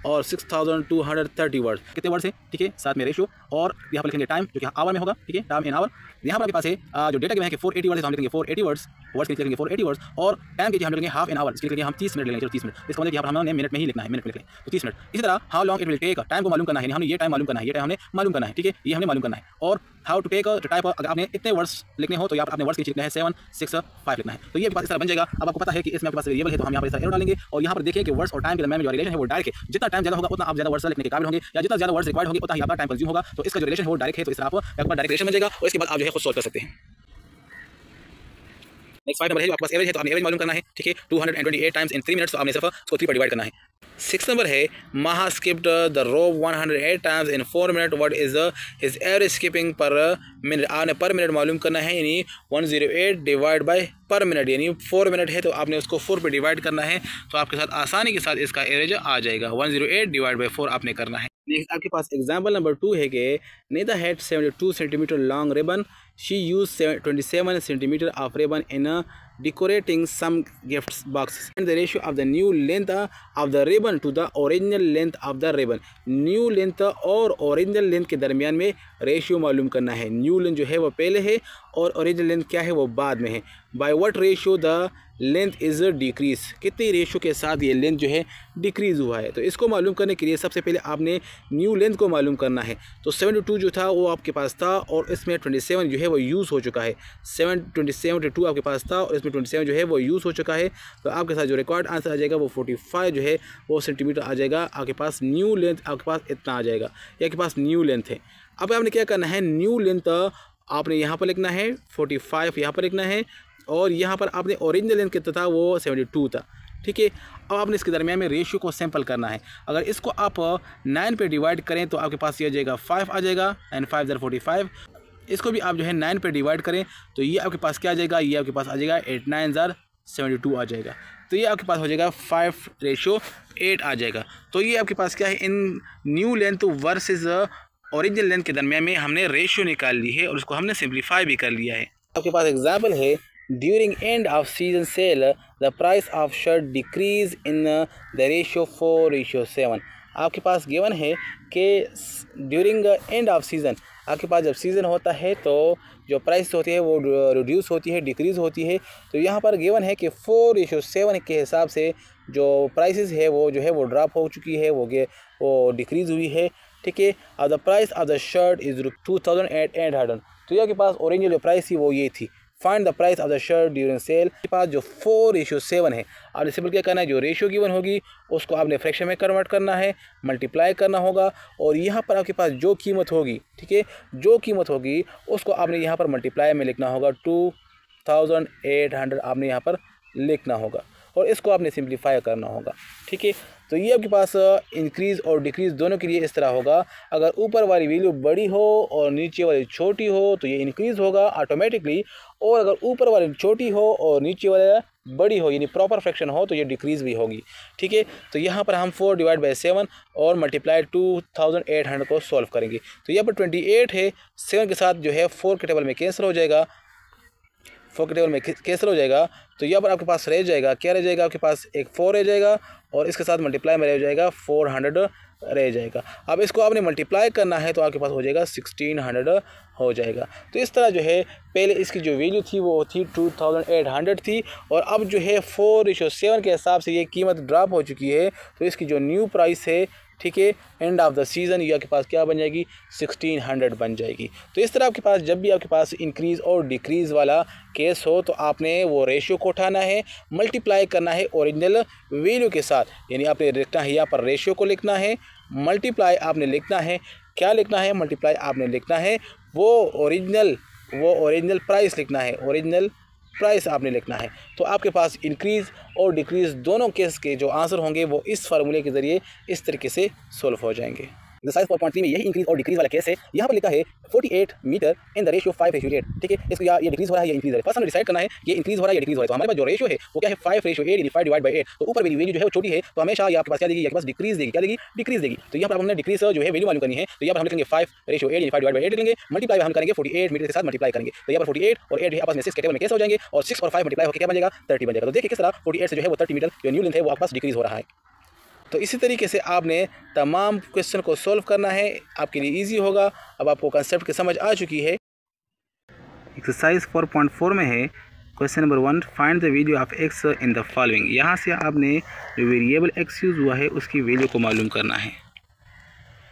और 6230 वर्ड्स। कितने वर्ड्स हैं, ठीक है, साथ में रेशियो, और यहाँ पर लिखेंगे टाइम जो कि आवर में होगा, ठीक है, टाइम इन आवर। यहाँ पर आपके पास है जो डेटा गिवन है कि 480 वर्ड्स, हम लिखेंगे 480 वर्ड्स के लिखेंगे 480 वर्ड्स, और टाइम के लिए हम लिखेंगे हाफ एन आवर, इसके लिए हम 30 मिनट लेंगे, 30 मिनट। इसका मतलब यहाँ पर हमने मिनट में ही लिखना है, मिनट में लिखें तो 30 मिनट। इसी तरह how long it will take, time को मालूम करना है, हमने ये टाइम मालूम करना है, ये टाइम हमने मालूम करना है, ठीक है, ये हमने मालूम करना है। और हाउ टू टेक टाइप, अगर आपने इतने वर्ड्स लिखने हो तो यहाँ पर आपने वर्ड्स के लिखना है 7 6 5 लिखना है। तो ये इस तरह बन जाएगा। अब आपको पता है कि इसमें आपके पास वेरिएबल है, तो हम यहाँ पर एरो डालेंगे, और यहाँ पर देखिए कि वर्ड्स और टाइम के दरमियान में जो रिलेशन है वो डायरेक्ट है। जितना टाइम ज़्यादा होगा उतना आप ज़्यादा वर्ड्स लिखने के काबिल होंगे, या जितना ज़्यादा वर्ड्स रिक्वायर्ड होंगे उतना ही आपका टाइम कंज्यूम होगा। तो इसका जो रिलेशन है वो डायरेक्ट है, तो इस तरह आपको डायरेक्ट रिलेशन बन जाएगा, और इसके बाद आप जो है खुद सोल्व कर सकते हैं। नेक्स्ट 5 नंबर है जो आपके पास एवरेज है, तो आपने एवरेज मालूम करना है, ठीक है, 228 टाइम्स इन 3 मिनट्स, तो आपने सिर्फ उसको 3 पर डिवाइड करना है। 6 नंबर है, Maha skipped the rope 108 times in 4 minutes, what is his average skipping per minute। आपने पर मिनट मालूम करना है, यानी 108 डिवाइड बाय पर मिनट, यानी 4 मिनट है तो आपने उसको 4 पे डिवाइड करना है, तो आपके साथ आसानी के साथ इसका एवरेज आ जाएगा। 108 डिवाइड बाई 4 आपने करना है। नेक्स्ट आपके पास एग्जाम्पल नंबर 2 है कि Nida had 72 centimeter long ribbon, she used 27 centimeter of ribbon in decorating some gift boxes, and the ratio of the new length of the ribbon to the original length of the ribbon। New length और original length के दरमियान में ratio मालूम करना है। New length जो है वो पहले है और ओरिजिनल लेंथ क्या है वो बाद में है। By what ratio the length is decrease, कितनी रेशियो के साथ ये लेंथ जो है डिक्रीज़ हुआ है। तो इसको मालूम करने के लिए सबसे पहले आपने न्यू लेंथ को मालूम करना है। तो 72 जो था वो आपके पास था, और इसमें 27 जो है वो यूज़ हो चुका है। 72 आपके पास था और इसमें 27 जो है वो यूज़ हो चुका है। तो आपके साथ जो रिकॉर्ड आंसर आ जाएगा वो 45 जो है वो सेंटीमीटर आ जाएगा। आपके पास न्यू लेंथ आपके पास इतना आ जाएगा, ये आपके पास न्यू लेंथ है। अब आपने क्या करना है, न्यू लेंथ आपने यहाँ पर लिखना है, 45 यहाँ पर लिखना है, और यहाँ पर आपने ओरिजिनल लेंथ कितना था वो 72 था, ठीक है। अब आपने इसके दरमियान में रेशियो को सैंपल करना है। अगर इसको आप 9 पे डिवाइड करें तो आपके पास ये आ जाएगा 5 आ जाएगा, एंड 5 = 45। इसको भी आप जो है 9 पे डिवाइड करें तो ये आपके पास क्या आ जाएगा, ये आपके पास आ जाएगा 8 9 = 72 आ जाएगा। तो ये आपके पास हो जाएगा 5:8 आ जाएगा। तो ये आपके पास क्या है, इन new length versus original length के दरमियान में हमने रेशियो निकाल ली है और उसको हमने सिंप्लीफाई भी कर लिया है। आपके पास एग्जाम्पल है, during end off season cell the price of shirt decrease in the ratio 4:7। आपके पास गिवन है कि ड्यूरिंग एंड ऑफ सीज़न, आपके पास जब सीज़न होता है तो जो प्राइस होती है वो रिड्यूस होती है, डिक्रीज़ होती है। तो यहाँ पर गिवन है कि 4:7 के हिसाब से जो प्राइसेस है वो जो है वो ड्रॉप हो चुकी है, वो डिक्रीज़ हुई है, ठीक है। और the price of the shirt is 2800। तो ये आपके पास ओरिजिनल जो प्राइस थी वो ये थी find the price of the shirt during sale. के पास जो 4:7 है, आपने सिंपल क्या करना है, जो रेशियो गिवन होगी उसको आपने फ्रैक्शन में कन्वर्ट करना है, मल्टीप्लाई करना होगा, और यहाँ पर आपके पास जो कीमत होगी, ठीक है, जो कीमत होगी उसको आपने यहाँ पर मल्टीप्लाई में लिखना होगा, 2800 आपने यहाँ पर लिखना होगा, और इसको आपने सिंप्लीफाई करना होगा, ठीक है। तो ये आपके पास इंक्रीज़ और डिक्रीज़ दोनों के लिए इस तरह होगा, अगर ऊपर वाली वैल्यू बड़ी हो और नीचे वाली छोटी हो तो ये इंक्रीज़ होगा ऑटोमेटिकली, और अगर ऊपर वाली छोटी हो और नीचे वाला बड़ी हो यानी प्रॉपर फ्रैक्शन हो तो ये डिक्रीज़ भी होगी, ठीक है। तो यहाँ पर हम 4/7 और मल्टीप्लाई 2800 को सॉल्व करेंगे। तो यहाँ पर 28 है, 7 के साथ जो है 4 के टेबल में कैंसिल हो जाएगा, 4 के टेबल में कैंसिल हो जाएगा। तो यहाँ पर आपके पास रह जाएगा, क्या रह जाएगा, आपके पास एक 4 रह जाएगा और इसके साथ मल्टीप्लाई में रह जाएगा 400 रह जाएगा। अब इसको आपने मल्टीप्लाई करना है तो आपके पास हो जाएगा 1600 हो जाएगा। तो इस तरह जो है पहले इसकी जो वैल्यू थी वो थी 2800 थी, और अब जो है 4:7 के हिसाब से ये कीमत ड्रॉप हो चुकी है, तो इसकी जो न्यू प्राइस है, ठीक है, एंड ऑफ द सीज़न ये आपके पास क्या बन जाएगी, 1600 बन जाएगी। तो इस तरह आपके पास जब भी आपके पास इंक्रीज़ और डिक्रीज़ वाला केस हो तो आपने वो रेशियो को उठाना है, मल्टीप्लाई करना है ओरिजिनल वैल्यू के साथ, यानी आपने लिखना है यहाँ पर रेशियो को लिखना है, मल्टीप्लाई आपने लिखना है, क्या लिखना है, मल्टीप्लाई आपने लिखना है वो ओरिजिनल प्राइस लिखना है, ओरिजिनल प्राइस आपने लिखना है। तो आपके पास इंक्रीज़ और डिक्रीज़ दोनों केस के जो आंसर होंगे वो इस फार्मूले के ज़रिए इस तरीके से सोल्व हो जाएंगे। एक्सरसाइज 4.3 में यही इंक्रीज और डिक्रीज वाला केस है। यहाँ पर लिखा है 48 मीटर इन द रेशियो 5:8, ठीक है। इसको ये डिक्रीज हो रहा है या इंक्रीज हो रहा है, फर्स्ट हमें डिसाइड करना है ये इंक्रीज हो रहा है या डिक्रीज हो रहा है। तो हमारे पास जो रेशियो है वो क्या है, 5:8 यानी 5/8। तो ऊपर वाली वैल्यू जो है वो छोटी है तो हमेशा ये आपके पास क्या देगी, आपके पास डिक्रीज देगी, क्या देगी, डिक्रीज देगी। तो यहाँ पर हमने डिक्रीज जो है वैल्यू मालूम करनी है, तो यहाँ पर हम लिखेंगे 5:8 यानी 5/8 लिखेंगे, मल्टीप्लाई हम करेंगे 48 मीटर के साथ मल्टीप्लाई करेंगे। तो यहाँ पर 48 और 8 आपस में 6 के टेबल में कैसे हो जाएंगे, और 6 और 5 मल्टीप्लाई होकर क्या बन जाएगा, 30 बन जाएगा। तो देखिए किस तरह 48 से जो है वो 30 मीटर जो न्यू लेंथ है वो आपके पास डिक्रीज हो रहा है। तो इसी तरीके से आपने तमाम क्वेश्चन को सॉल्व करना है, आपके लिए इजी होगा। अब आपको कंसेप्ट की समझ आ चुकी है। एक्सरसाइज 4.4 में है question number 1, find the value of x in the following. यहाँ से आपने जो वेरिएबल x यूज़ हुआ है उसकी वैल्यू को मालूम करना है।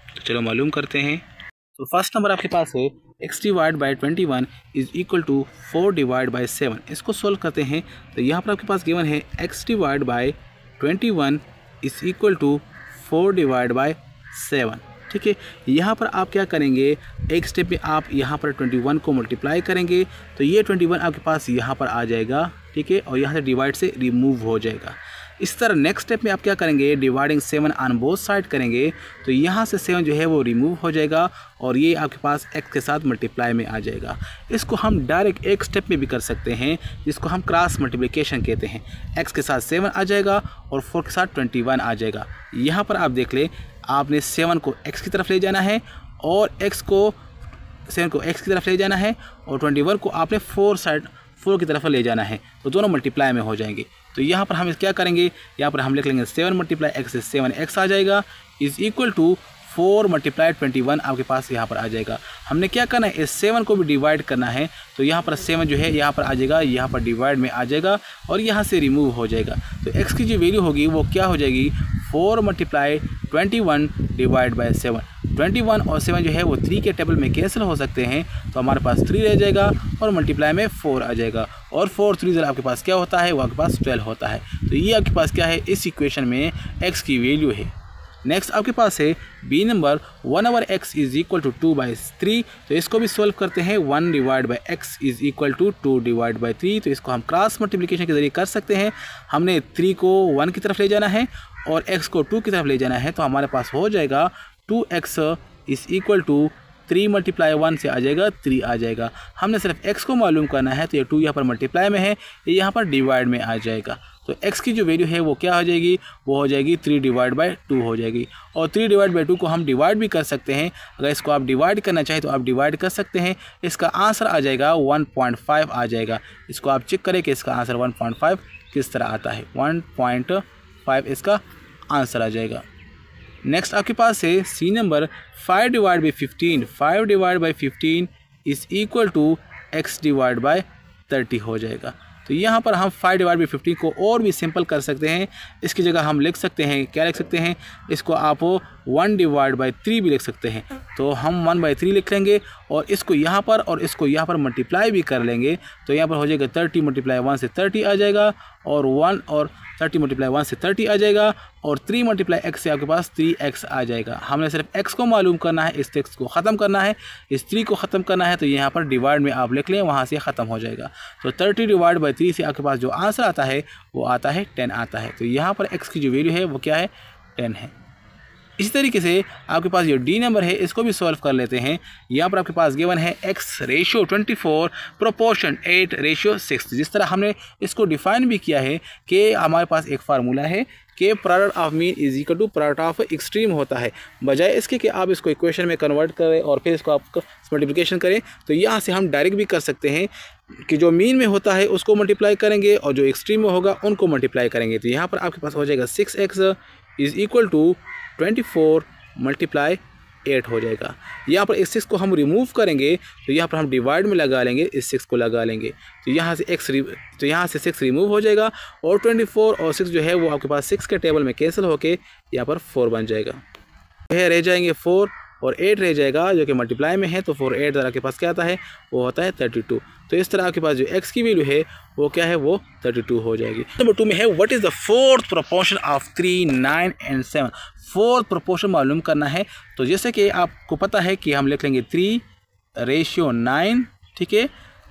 तो चलो मालूम करते हैं। तो फर्स्ट नंबर आपके पास है x divide by 21 is equal to 4 divide by 7। इसको सॉल्व करते हैं। तो यहाँ पर आपके पास गिवन है x divide by 21 is equal to 4 divide by 7, ठीक है। यहाँ पर आप क्या करेंगे, एक स्टेप में आप यहाँ पर 21 को मल्टीप्लाई करेंगे तो ये 21 आपके पास यहाँ पर आ जाएगा, ठीक है, और यहाँ से डिवाइड से रिमूव हो जाएगा। इस तरह नेक्स्ट स्टेप में आप क्या करेंगे, डिवाइडिंग 7 ऑन बोथ साइड करेंगे तो यहाँ से 7 जो है वो रिमूव हो जाएगा और ये आपके पास x के साथ मल्टीप्लाई में आ जाएगा। इसको हम डायरेक्ट एक स्टेप में भी कर सकते हैं जिसको हम क्रॉस मल्टीप्लिकेशन कहते हैं। x के साथ 7 आ जाएगा और 4 के साथ 21 आ जाएगा। यहाँ पर आप देख लें, आपने 7 को x की तरफ ले जाना है और 7 को x की तरफ ले जाना है और 21 को आपने 4 की तरफ ले जाना है, तो दोनों मल्टीप्लाई में हो जाएंगे। तो यहाँ पर हम क्या करेंगे, यहाँ पर हम लिख लेंगे 7 मल्टीप्लाई x से 7x आ जाएगा इज इक्वल टू 4 मल्टीप्लाई 21 आपके पास यहाँ पर आ जाएगा। हमने क्या करना है, इस 7 को भी डिवाइड करना है तो यहाँ पर 7 जो है यहाँ पर आ जाएगा, यहाँ पर डिवाइड में आ जाएगा और यहाँ से रिमूव हो जाएगा। तो x की जो वैल्यू होगी वो क्या हो जाएगी, 4 मल्टीप्लाई 21 डिवाइड बाई 7। 21 और 7 जो है वो 3 के टेबल में कैंसिल हो सकते हैं तो हमारे पास 3 रह जाएगा और मल्टीप्लाई में 4 आ जाएगा और 4 3 जरा आपके पास क्या होता है, वो आपके पास 12 होता है। तो ये आपके पास क्या है, इस इक्वेशन में x की वैल्यू है। नेक्स्ट आपके पास है B number 1/x is equal to 2/3। तो इसको भी सोल्व करते हैं। 1 divide by x is equal to 2 divide by 3। तो इसको हम क्रॉस मल्टीप्लिकेशन के जरिए कर सकते हैं। हमने 3 को 1 की तरफ ले जाना है और x को 2 की तरफ ले जाना है, तो हमारे पास हो जाएगा 2x is equal to 3 multiply 1 से आ जाएगा 3 आ जाएगा। हमने सिर्फ x को मालूम करना है तो ये 2 यहाँ पर मल्टीप्लाई में है, ये यहाँ पर डिवाइड में आ जाएगा। तो x की जो वैल्यू है वो क्या हो जाएगी, वो हो जाएगी 3 डिवाइड बाई 2 हो जाएगी। और 3 डिवाइड बाई 2 को हम डिवाइड भी कर सकते हैं। अगर इसको आप डिवाइड करना चाहें तो आप डिवाइड कर सकते हैं। इसका आंसर आ जाएगा 1.5 आ जाएगा। इसको आप चेक करें कि इसका आंसर 1.5 किस तरह आता है। 1.5 इसका आंसर आ जाएगा। नेक्स्ट आपके पास है C number 5 divide by 15। 5 divide by 15 is equal to x divide by 30 हो जाएगा। तो तो यहाँ पर हम 5/15 को और भी सिंपल कर सकते हैं। इसकी जगह हम लिख सकते हैं, क्या लिख सकते हैं, इसको आप 1/3 भी लिख सकते हैं। तो हम 1/3 लिख लेंगे और इसको यहाँ पर और इसको यहाँ पर मल्टीप्लाई भी कर लेंगे। तो यहाँ पर हो जाएगा 30 × 1 से 30 आ जाएगा, और 1 और 30 × 1 से 30 आ जाएगा, और 3 × x से आपके पास 3x आ जाएगा। हमने सिर्फ x को मालूम करना है, इस x को ख़त्म करना है, इस 3 को ख़त्म करना है। तो यहाँ पर डिवाइड में आप लिख लें, वहाँ से ख़त्म हो जाएगा। तो 30/3 से आपके पास जो आंसर आता है वो आता है 10 आता है। तो यहाँ पर x की जो वैल्यू है वो क्या है, 10 है। इसी तरीके से आपके पास ये डी नंबर है, इसको भी सॉल्व कर लेते हैं। यहाँ पर आपके पास गिवन है x/24 प्रोपोर्शन 8/6। जिस तरह हमने इसको डिफाइन भी किया है कि हमारे पास एक फार्मूला है कि product of mean is equal to product of extreme होता है। बजाय इसके कि आप इसको इक्वेशन में कन्वर्ट करें और फिर इसको आप मल्टीप्लिकेशन करें, तो यहाँ से हम डायरेक्ट भी कर सकते हैं कि जो मीन में होता है उसको मल्टीप्लाई करेंगे और जो एक्सट्रीम में होगा उनको मल्टीप्लाई करेंगे। तो यहाँ पर आपके पास हो जाएगा 6x इज इक्वल टू 24 × 8 हो जाएगा। यहाँ पर इस 6 को हम रिमूव करेंगे, तो यहाँ पर हम डिवाइड में लगा लेंगे, इस 6 को लगा लेंगे। तो यहाँ से 6 रिमूव हो जाएगा, और 24 और 6 जो है वो आपके पास 6 के टेबल में कैंसिल होके यहाँ पर 4 बन जाएगा। यह रह जाएंगे 4 और 8 रह जाएगा, जो कि मल्टीप्लाई में है। तो 4 8 द्वारा के पास क्या आता है, वो होता है 32। तो इस तरह आपके पास जो x की वैल्यू है वो क्या है, वो 32 हो जाएगी। नंबर 2 में है what is the fourth proportion of 3, 9 and 7। Fourth proportion मालूम करना है। तो जैसे कि आपको पता है कि हम लिख लेंगे 3/9, ठीक है,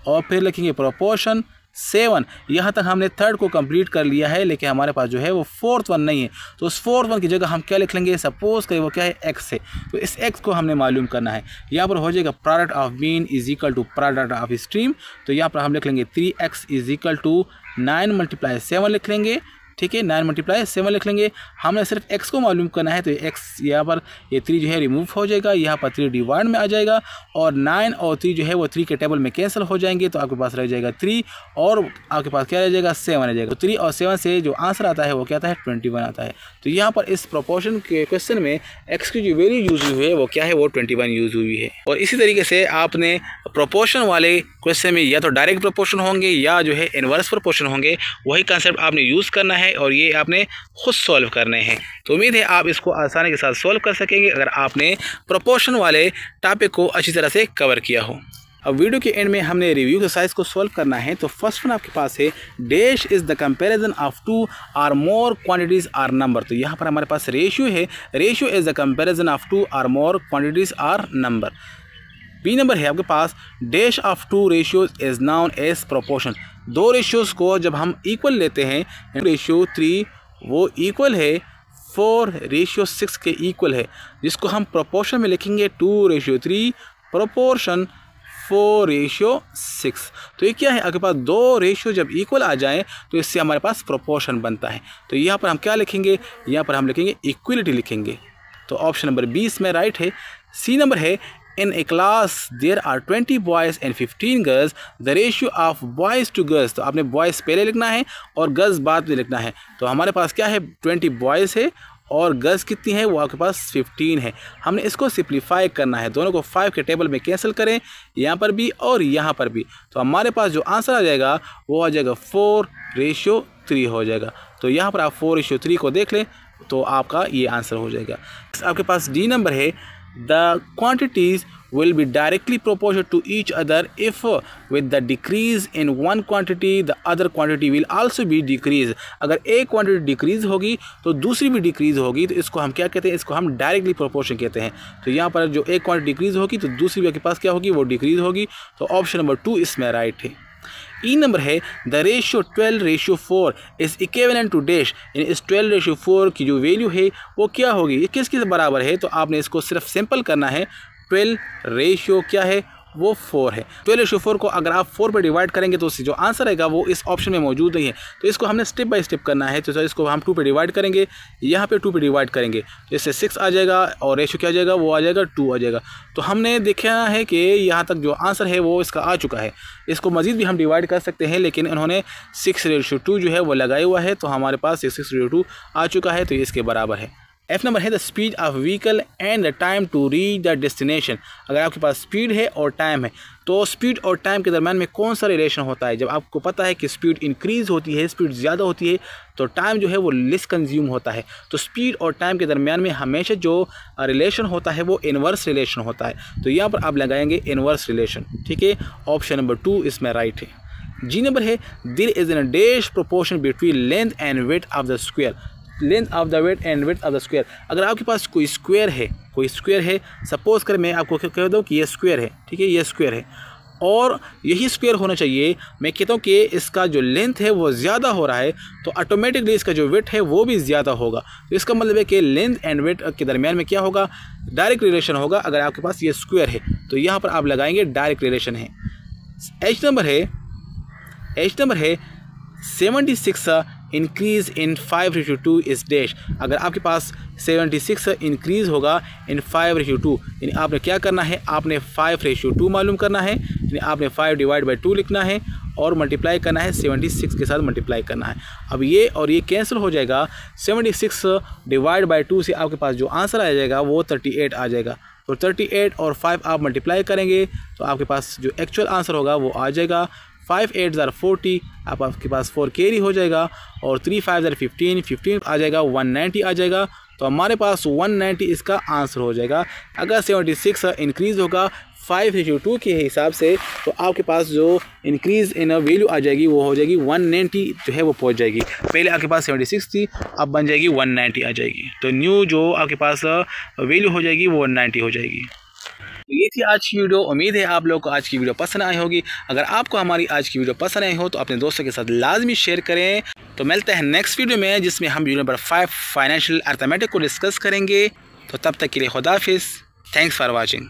और फिर लिखेंगे प्रोपोर्शन 7। यहाँ तक हमने थर्ड को कंप्लीट कर लिया है, लेकिन हमारे पास जो है वो फोर्थ वन नहीं है। तो उस फोर्थ वन की जगह हम क्या लिख लेंगे, सपोज करें वो क्या है, x है। तो इस x को हमने मालूम करना है। यहाँ पर हो जाएगा product of mean is equal to product of extreme. तो यहाँ पर हम लिख लेंगे 3x इज इक्वल टू 9 × 7 लिख लेंगे, ठीक है, 9 × 7 लिख लेंगे। हमने सिर्फ x को मालूम करना है। तो x यहाँ पर ये 3 जो है रिमूव हो जाएगा, यहाँ पर 3 डिवाइड में आ जाएगा, और 9 और 3 जो है वो 3 के टेबल में कैंसिल हो जाएंगे। तो आपके पास रह जाएगा 3, और आपके पास क्या रह जाएगा, 7 रह जाएगा। तो 3 और 7 से जो आंसर आता है वो क्या आता है, 21 आता है। तो यहाँ पर इस प्रोपोर्शन के क्वेश्चन में x की जो वैल्यू यूज हुई है वो क्या है, वो 21 यूज हुई है। और इसी तरीके से आपने प्रोपोर्शन वाले क्वेश्चन में या तो डायरेक्ट प्रोपोर्शन होंगे या जो है इनवर्स प्रोपोर्शन होंगे, वही कंसेप्ट आपने यूज़ करना है और ये आपने खुद सॉल्व करने हैं। तो उम्मीद है आप इसको आसानी के साथ सॉल्व कर सकेंगे अगर आपने प्रोपोर्शन वाले टॉपिक को अच्छी तरह से कवर किया हो। अब वीडियो के एंड में हमने रिव्यू एक्सरसाइज को सॉल्व करना है। तो फर्स्ट वन आपके पास है dash is the comparison of 2 और मोर क्वांटिटीज आर नंबर। तो यहाँ पर हमारे पास रेशियो है, ratio is the comparison of 2 और more quantities are number. B number है आपके पास dash of 2 ratios is known as proportion. 2 ratios को जब हम इक्वल लेते हैं, रेशियो 3 वो इक्वल है 4/6 के इक्वल है, जिसको हम प्रोपोर्शन में लिखेंगे 2/3 प्रोपोर्शन 4/6। तो ये क्या है, आपके पास 2 रेशियो जब इक्वल आ जाएं तो इससे हमारे पास प्रोपोर्शन बनता है। तो यहाँ पर हम क्या लिखेंगे, यहाँ पर हम लिखेंगे इक्वलिटी लिखेंगे। तो ऑप्शन नंबर 20 में राइट है। सी नंबर है in a class there are 20 boys and 15 girls, the ratio of boys to girls। तो आपने boys पहले लिखना है और girls बाद में लिखना है। तो हमारे पास क्या है, 20 boys है और गर्ल्स कितनी है, वो आपके पास 15 है। हमने इसको सिंप्लीफाई करना है, दोनों को 5 के टेबल में कैंसिल करें, यहाँ पर भी और यहाँ पर भी। तो हमारे पास जो आंसर आ जाएगा वो आ जाएगा 4/3 हो जाएगा। तो यहाँ पर आप 4/3 को देख लें तो आपका ये आंसर हो जाएगा। आपके पास डी नंबर है the quantities will be directly proportional to each other if with the decrease in one quantity the other quantity will also be decrease। अगर एक क्वांटिटी डिक्रीज होगी तो दूसरी भी डिक्रीज होगी, तो इसको हम क्या कहते हैं, इसको हम डायरेक्टली प्रोपोर्शन कहते हैं। तो यहाँ पर जो एक क्वांटिटी डिक्रीज होगी तो दूसरी भी के पास क्या होगी, वो डिक्रीज होगी। तो ऑप्शन नंबर 2 इसमें राइट है। ई नंबर है the ratio 12/4 is equivalent to dash. इस 12/4 की जो वैल्यू है वो क्या होगी, ये किसके बराबर है। तो आपने इसको सिर्फ सिंपल करना है, 12 रेशियो क्या है, वो 4 है। 12/4 को अगर आप 4 पर डिवाइड करेंगे तो जो आंसर आएगा वो इस ऑप्शन में मौजूद नहीं है। तो इसको हमने स्टेप बाय स्टेप करना है। तो इसको हम 2 पे डिवाइड करेंगे, यहाँ पे 2 पे डिवाइड करेंगे, तो इससे 6 आ जाएगा और रेशियो क्या आ जाएगा, वो आ जाएगा 2 आ जाएगा। तो हमने देखा है कि यहाँ तक जो आंसर है वो इसका आ चुका है। इसको मज़ीद भी हम डिवाइड कर सकते हैं, लेकिन इन्होंने 6/2 जो है वो लगाया हुआ है, तो हमारे पास 6/2 आ चुका है, तो ये इसके बराबर है। F नंबर है the speed of vehicle and the time to reach the destination. अगर आपके पास स्पीड है और टाइम है तो स्पीड और टाइम के दरम्यान में कौन सा रिलेशन होता है। जब आपको पता है कि स्पीड इंक्रीज़ होती है, स्पीड ज़्यादा होती है, तो टाइम जो है वो लेस कंज्यूम होता है। तो स्पीड और टाइम के दरम्यान में हमेशा जो रिलेशन होता है वो इन्वर्स रिलेशन होता है। तो यहाँ पर आप लगाएंगे इन्वर्स रिलेशन। ठीक है, ऑप्शन नंबर 2 इसमें राइट है। जी नंबर है there is an dash proportion between length and width of the square. Length of the weight and width of the square. अगर आपके पास कोई स्क्वायर है, सपोज कर मैं आपको कह दूँ कि ये स्क्वायर है, ठीक है, ये स्क्वायर है और यही स्क्वायर होना चाहिए। मैं कहता हूँ कि इसका जो लेंथ है वो ज़्यादा हो रहा है तो ऑटोमेटिकली इसका जो विड्थ है वो भी ज़्यादा होगा। तो इसका मतलब है कि लेंथ एंड विड्थ के दरमियान में क्या होगा, डायरेक्ट रिलेशन होगा। अगर आपके पास ये स्क्वायर है तो यहाँ पर आप लगाएंगे डायरेक्ट रिलेशन है। एच नंबर है 76 इंक्रीज़ इन 5/2 इस डैश। अगर आपके पास 76 इंक्रीज़ होगा इन 5/2, यानी आपने क्या करना है, आपने 5/2 मालूम करना है, यानी आपने 5 डिवाइड बाई 2 लिखना है और मल्टीप्लाई करना है 76 के साथ मल्टीप्लाई करना है। अब ये और ये कैंसिल हो जाएगा। 76 डिवाइड बाई 2 से आपके पास जो आंसर आ जाएगा वो 38 आ जाएगा। तो 38 और 5 आप मल्टीप्लाई करेंगे तो आपके पास जो एक्चुअल आंसर होगा वो आ जाएगा 5 8 ज़ार 40, आपके पास 4 कैरी हो जाएगा और 3 5 ज़ार 15 आ जाएगा, 190 आ जाएगा। तो हमारे पास 190 इसका आंसर हो जाएगा। अगर 76 इंक्रीज़ होगा 5/2 के हिसाब से तो आपके पास जो इंक्रीज़ इन वैल्यू आ जाएगी वो हो जाएगी 190 जो है वो पहुंच जाएगी। पहले आपके पास 76 थी, अब बन जाएगी 190 आ जाएगी। तो न्यू जो आपके पास वैल्यू हो जाएगी वो 190 हो जाएगी। तो ये थी आज की वीडियो। उम्मीद है आप लोगों को आज की वीडियो पसंद आई होगी। अगर आपको हमारी आज की वीडियो पसंद आई हो तो अपने दोस्तों के साथ लाजमी शेयर करें। तो मिलते हैं नेक्स्ट वीडियो में जिसमें हम वीडियो नंबर 5 फाइनेंशियल अर्थमेटिक को डिस्कस करेंगे। तो तब तक के लिए खुदा हाफिज़। Thanks for watching.